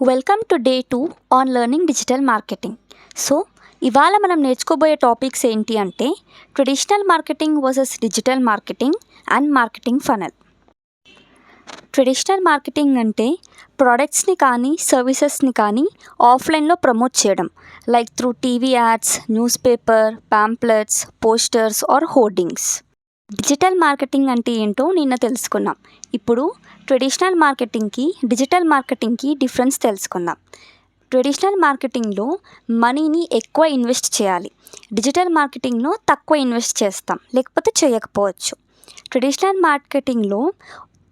Welcome to day 2 on learning digital marketing. So ఇవాళ మనం నేర్చుకోబోయే టాపిక్స్ ఏంటి అంటే traditional marketing versus digital marketing and marketing funnel. Traditional marketing అంటే ప్రోడక్ట్స్ని కానీ సర్వీసెస్ని కానీ ఆఫ్లైన్లో ప్రమోట్ చేయడం, like through TV ads, newspaper, pamphlets, posters or hoardings. Digital marketing అంటే ఏంటో నిన్న తెలుసుకున్నాం. ఇప్పుడు ట్రెడిషనల్ మార్కెటింగ్కి డిజిటల్ మార్కెటింగ్కి డిఫరెన్స్ తెలుసుకుందాం. ట్రెడిషనల్ మార్కెటింగ్లో మనీని ఎక్కువ ఇన్వెస్ట్ చేయాలి, డిజిటల్ మార్కెటింగ్లో తక్కువ ఇన్వెస్ట్ చేస్తాం లేకపోతే చేయకపోవచ్చు. ట్రెడిషనల్ మార్కెటింగ్లో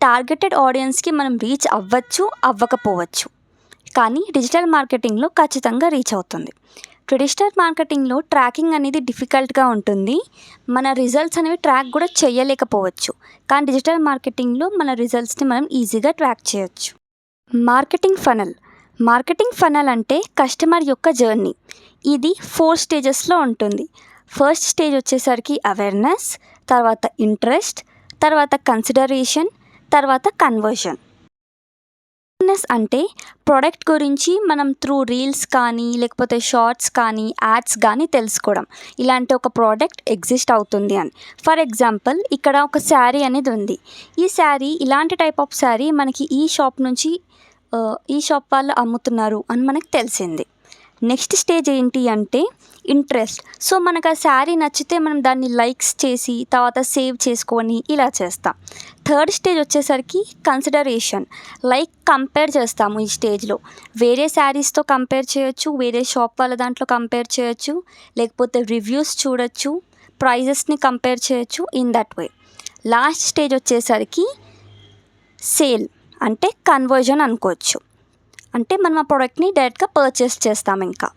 టార్గెటెడ్ ఆడియన్స్కి మనం రీచ్ అవ్వచ్చు, అవ్వకపోవచ్చు, కానీ డిజిటల్ మార్కెటింగ్లో ఖచ్చితంగా రీచ్ అవుతుంది. ట్రెడిషనల్ మార్కెటింగ్లో ట్రాకింగ్ అనేది డిఫికల్ట్గా ఉంటుంది, మన రిజల్ట్స్ అనేవి ట్రాక్ కూడా చేయలేకపోవచ్చు. కానీ డిజిటల్ మార్కెటింగ్లో మన రిజల్ట్స్ని మనం ఈజీగా ట్రాక్ చేయొచ్చు. మార్కెటింగ్ ఫనల్ అంటే కస్టమర్ యొక్క జర్నీ. ఇది 4 స్టేజెస్లో ఉంటుంది. ఫస్ట్ స్టేజ్ వచ్చేసరికి అవేర్నెస్, తర్వాత ఇంట్రెస్ట్, తర్వాత కన్సిడరేషన్, తర్వాత కన్వర్షన్. అవేర్నెస్ అంటే ప్రోడక్ట్ గురించి మనం త్రూ రీల్స్ కానీ లేకపోతే షార్ట్స్ కానీ యాడ్స్ కానీ తెలుసుకోవడం, ఇలాంటి ఒక ప్రోడక్ట్ ఎగ్జిస్ట్ అవుతుంది అని. ఫర్ ఎగ్జాంపుల్ ఇక్కడ ఒక శారీ అనేది ఉంది. ఈ శారీ ఇలాంటి టైప్ ఆఫ్ శారీ మనకి ఈ షాప్ నుంచి ఈ షాప్ వాళ్ళు అమ్ముతున్నారు అని మనకు తెలిసింది. నెక్స్ట్ స్టేజ్ ఏంటి అంటే ఇంట్రెస్ట్. సో మనకు ఆ శారీ నచ్చితే మనం దాన్ని లైక్స్ చేసి తర్వాత సేవ్ చేసుకొని ఇలా చేస్తాం. థర్డ్ స్టేజ్ వచ్చేసరికి కన్సిడరేషన్, లైక్ కంపేర్ చేస్తాము. ఈ స్టేజ్లో వేరే శారీస్తో కంపేర్ చేయొచ్చు, వేరే షాప్ వాళ్ళ దాంట్లో కంపేర్ చేయొచ్చు, లేకపోతే రివ్యూస్ చూడొచ్చు, ప్రైజెస్ని కంపేర్ చేయొచ్చు. In that way last stage వచ్చేసరికి సేల్ అంటే కన్వర్జన్ అనుకోవచ్చు. అంటే మనం ఆ ప్రోడక్ట్ని డైరెక్ట్గా పర్చేస్ చేస్తాం. ఇంకా